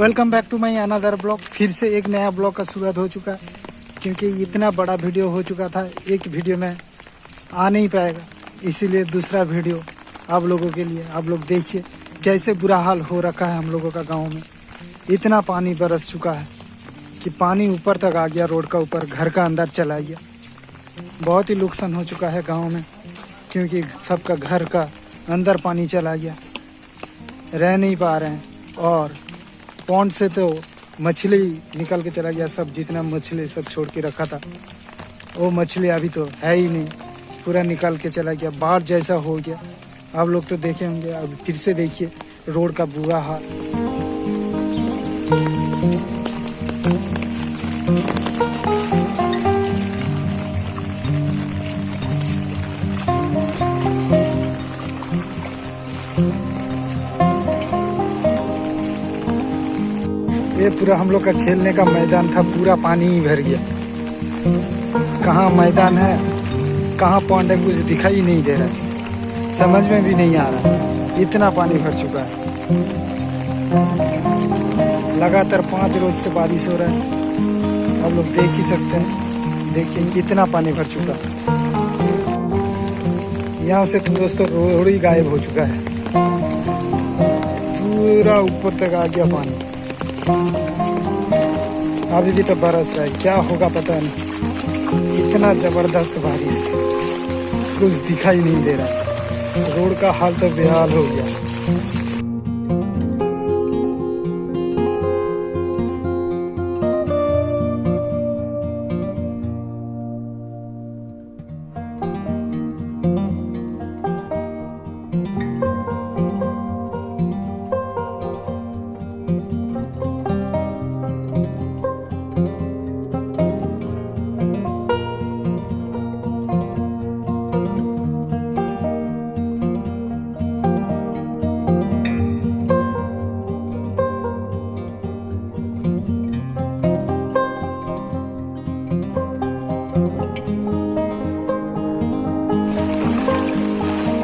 Welcome back to my another blog. फिर से एक नया ब्लॉग का शुरुआत हो चुका है, क्योंकि इतना बड़ा वीडियो हो चुका था, एक वीडियो में आ नहीं पाएगा, इसीलिए दूसरा वीडियो आप लोगों के लिए। आप लोग देखिए कैसे बुरा हाल हो रखा है हम लोगों का गांव में। इतना पानी बरस चुका है कि पानी ऊपर तक आ गया, रोड का ऊपर, घर का अंदर चला गया। बहुत ही नुकसान हो चुका है गाँव में, क्योंकि सबका घर का अंदर पानी चला गया, रह नहीं पा रहे हैं। और पॉन्ड से तो मछली निकल के चला गया, सब जितना मछली सब छोड़ के रखा था वो मछली अभी तो है ही नहीं, पूरा निकल के चला गया, बाढ़ जैसा हो गया। आप लोग तो देखे होंगे, अब फिर से देखिए रोड का बुरा हाल। ये पूरा हम लोग का खेलने का मैदान था, पूरा पानी ही भर गया। कहाँ मैदान है, कहाँ पॉन्ड है, कुछ दिखाई नहीं दे रहा है, समझ में भी नहीं आ रहा है, इतना पानी भर चुका है। लगातार 5 रोज से बारिश हो रहा है, आप लोग देख ही सकते हैं। देखिए कितना पानी भर चुका है। यहाँ से तो दोस्तों रोड ही गायब हो चुका है, पूरा ऊपर तक आ गया पानी। अभी भी तो बरस रहा है, क्या होगा पता नहीं। इतना जबरदस्त बारिश, कुछ दिखाई नहीं दे रहा, रोड का हाल तो बेहाल हो गया।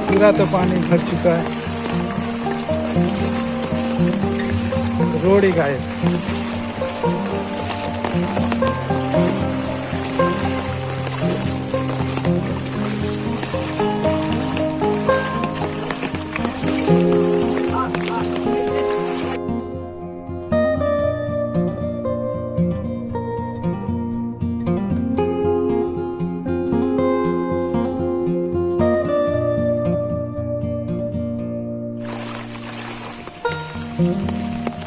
पूरा तो पानी भर चुका है, रोड ही गायब।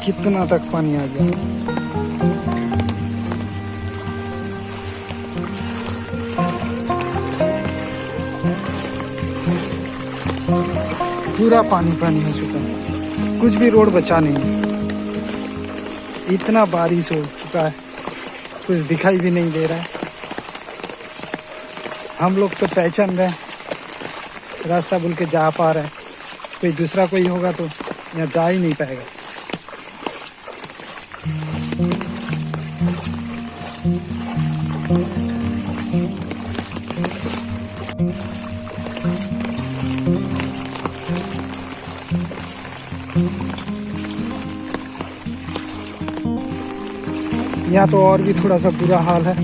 'कितना तक पानी आ गया। पूरा पानी पानी हो चुका है, कुछ भी रोड बचा नहीं है। इतना बारिश हो चुका है, कुछ दिखाई भी नहीं दे रहा है। हम लोग तो पहचान रहे हैं, रास्ता बोल के जा पा रहे हैं, कोई दूसरा कोई होगा तो यहाँ जा ही नहीं पाएगा। यहाँ तो और भी थोड़ा सा बुरा हाल है।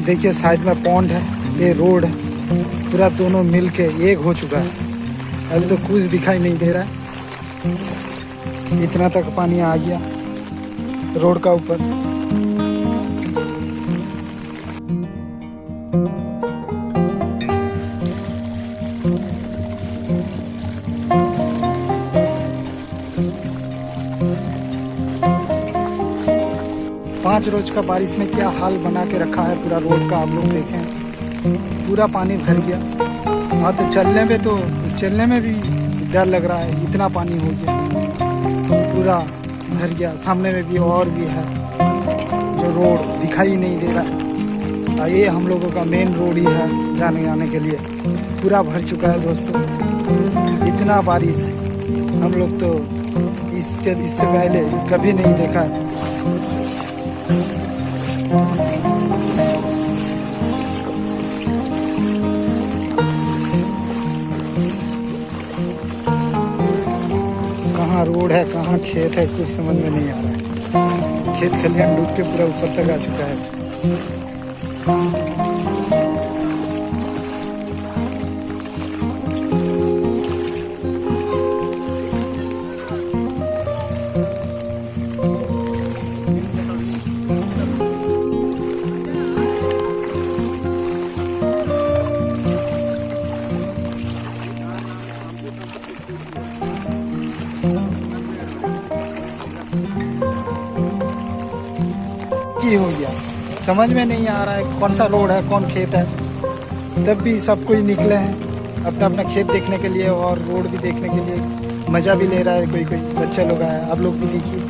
देखिए साइड में पॉन्ड है, ये रोड है, पूरा दोनों मिल के एक हो चुका है। अभी तो कुछ दिखाई नहीं दे रहा है, इतना तक पानी आ गया रोड का ऊपर। पाँच रोज का बारिश में क्या हाल बना के रखा है पूरा रोड का, आप लोग देखें, पूरा पानी भर गया। हाँ तो चलने में भी डर लग रहा है, इतना पानी हो गया, पूरा भर गया। सामने में भी और भी है जो रोड दिखाई नहीं दे रहा। ये हम लोगों का मेन रोड ही है जाने आने के लिए, पूरा भर चुका है दोस्तों। इतना बारिश हम लोग तो इससे पहले कभी नहीं देखा है। रोड है, कहाँ खेत है, कुछ समझ में नहीं आ रहा है। खेत खलियान डूब के पूरा ऊपर तक आ चुका है। की हो गया, समझ में नहीं आ रहा है कौन सा रोड है, कौन खेत है। तब भी सब कोई निकले हैं अपना अपना खेत देखने के लिए और रोड भी देखने के लिए, मज़ा भी ले रहा है। कोई कोई बच्चे लोग आए, आप लोग भी देखिए।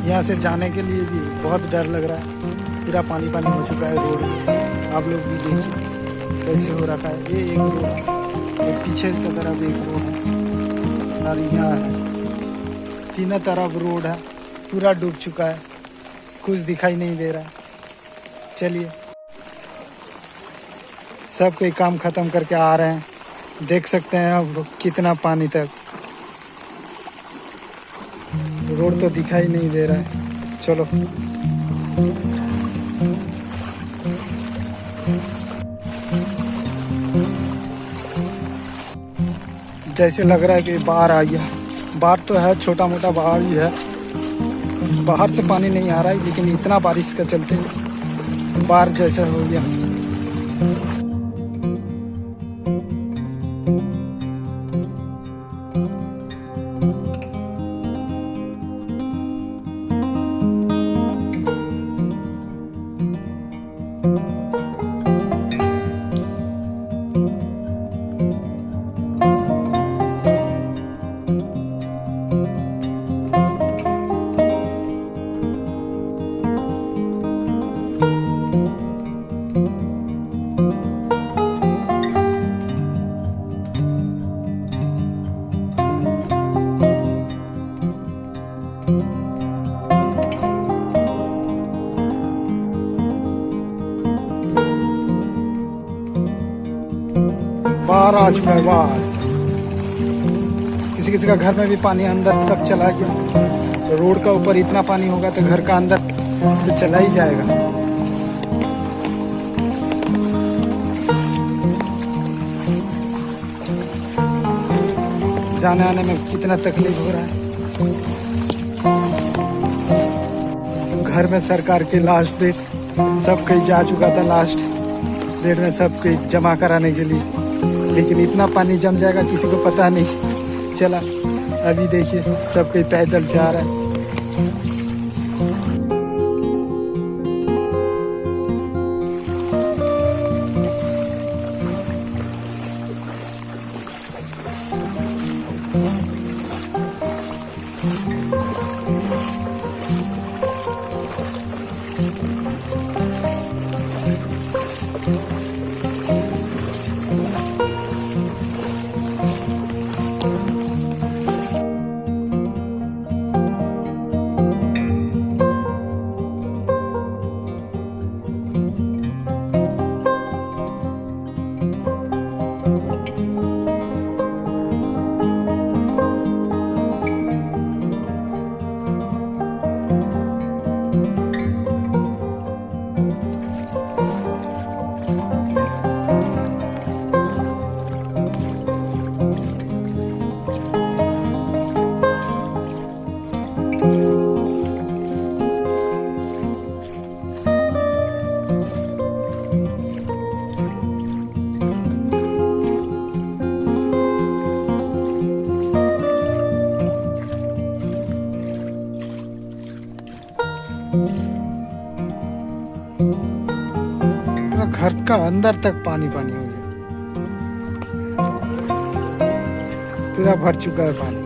यहाँ से जाने के लिए भी बहुत डर लग रहा है, पूरा पानी पानी हो चुका है रोड में। आप लोग भी देखिए कैसे हो रखा है। ये एक रोड है, एक पीछे की तरफ एक रोड है और यहाँ है, तीनों तरफ रोड है, पूरा डूब चुका है, कुछ दिखाई नहीं दे रहा है। चलिए, सब कोई काम खत्म करके आ रहे हैं, देख सकते हैं अब कितना पानी तक। रोड तो दिखाई नहीं दे रहा है। चलो जैसे लग रहा है कि बाहर आ गया। बाहर तो है, छोटा मोटा बाहर ही है, बाहर से पानी नहीं आ रहा है, लेकिन इतना बारिश का चलते बाहर जैसा हो गया। बाहर आ चुका है। बाहर किसी किसी का घर में भी पानी अंदर सब चला गया। तो रोड का ऊपर इतना पानी होगा तो घर का अंदर तो चला ही जाएगा। जाने आने में कितना तकलीफ हो रहा है। घर में सरकार की लास्ट डेट सब कहीं जा चुका था, लास्ट डेट में सब कहीं जमा कराने के लिए, लेकिन इतना पानी जम जाएगा किसी को पता नहीं चला। अभी देखिए सब कोई पैदल जा रहा है। पूरा घर का अंदर तक पानी पानी हो गया, पूरा भर चुका है पानी।